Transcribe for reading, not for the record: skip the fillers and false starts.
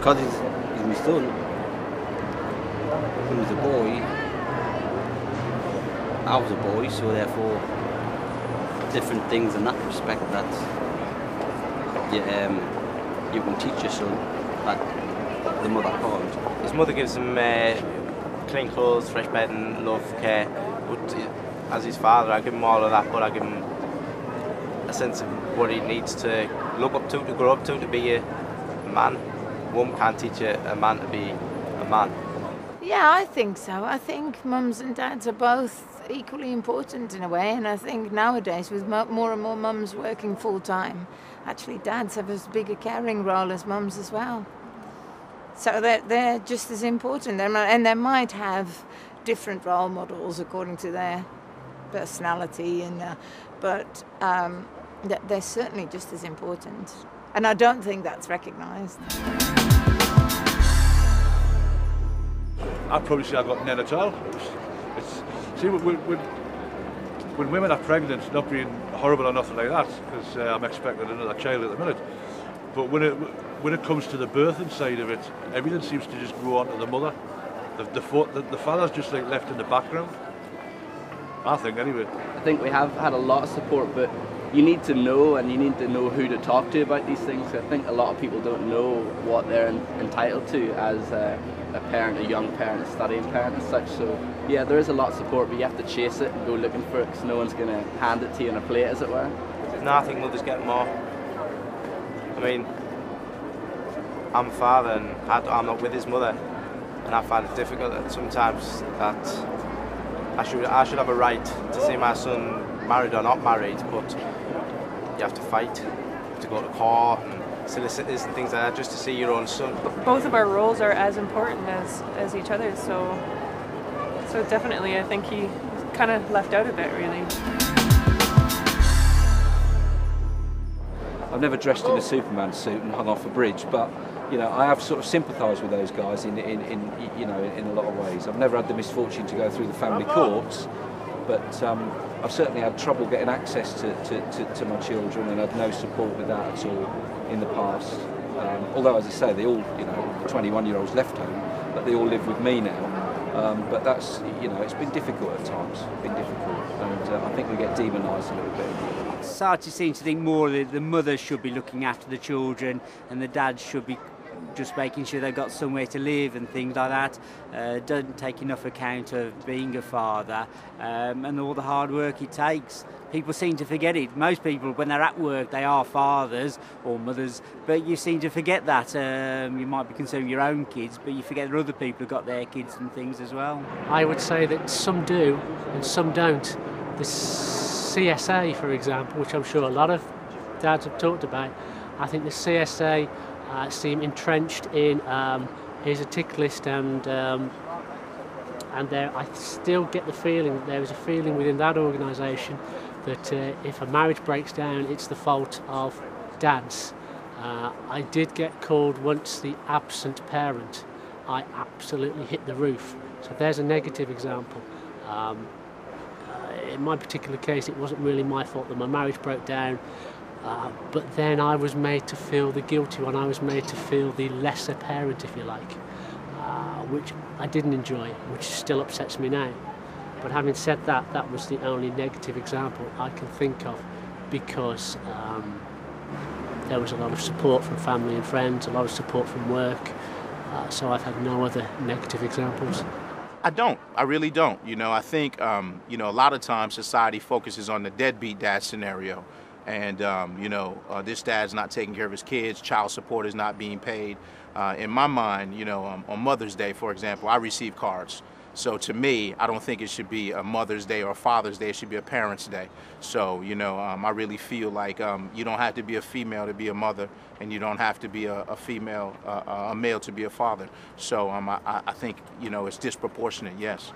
because he's my son, when he was a boy, I was a boy, so therefore different things in that respect that you can teach your son that the mother can't. His mother gives him clean clothes, fresh bedding, love, care, but as his father I give him all of that, but I give him a sense of what he needs to look up to grow up to be a man. A woman can't teach a man to be a man. Yeah, I think so. I think mums and dads are both equally important in a way, and I think nowadays with more and more mums working full time, actually dads have as big a caring role as mums as well. So they're just as important, and they might have different role models according to their personality, but they're certainly just as important, and I don't think that's recognised. I'd probably say I've got none at all. See, when women are pregnant, not being horrible or nothing like that, because I'm expecting another child at the minute, but when it comes to the birthing side of it, everything seems to just go on to the mother. The father's just like left in the background, I think anyway. I think we have had a lot of support, but you need to know, and you need to know who to talk to about these things. I think a lot of people don't know what they're entitled to as a parent, a young parent, a studying parent and such. So yeah, there is a lot of support, but you have to chase it and go looking for it, because no one's going to hand it to you on a plate, as it were. No, I think mothers get more. I mean, I'm a father and I'm not with his mother, and I find it difficult sometimes that I should have a right to see my son married or not married, but you have to fight, to go to court and solicitors and things like that just to see your own son. Both of our roles are as important as each other's, so definitely I think he kind of left out a bit, really. I've never dressed in a Superman suit and hung off a bridge, but you know, I have sort of sympathised with those guys in a lot of ways. I've never had the misfortune to go through the family courts, but I've certainly had trouble getting access to my children, and had no support with that at all in the past. Although, as I say, they all, you know, the 21-year-olds left home, but they all live with me now. But that's, you know, it's been difficult at times, and I think we get demonised a little bit. Starting to think more that the mother should be looking after the children, and the dad should be just making sure they've got somewhere to live and things like that. Doesn't take enough account of being a father and all the hard work it takes. People seem to forget it. Most people, when they're at work, they are fathers or mothers, but you seem to forget that. You might be concerned with your own kids, but you forget that other people have got their kids and things as well. I would say that some do and some don't. The CSA, for example, which I'm sure a lot of dads have talked about, I think the CSA seem entrenched in here's a tick list, and there I still get the feeling that there is a feeling within that organisation that if a marriage breaks down, it's the fault of dads. I did get called once the absent parent. I absolutely hit the roof. So there's a negative example. In my particular case, it wasn't really my fault that my marriage broke down, but then I was made to feel the guilty one. I was made to feel the lesser parent, if you like, which I didn't enjoy, which still upsets me now. But having said that, that was the only negative example I can think of, because there was a lot of support from family and friends, a lot of support from work, so I've had no other negative examples. I don't. I really don't. You know, I think, you know, a lot of times society focuses on the deadbeat dad scenario. And, you know, this dad's not taking care of his kids, child support is not being paid. In my mind, you know, on Mother's Day, for example, I receive cards. So to me, I don't think it should be a Mother's Day or a Father's Day. It should be a Parents' Day. So, you know, I really feel like you don't have to be a female to be a mother, and you don't have to be a male to be a father. So I think, you know, it's disproportionate, yes.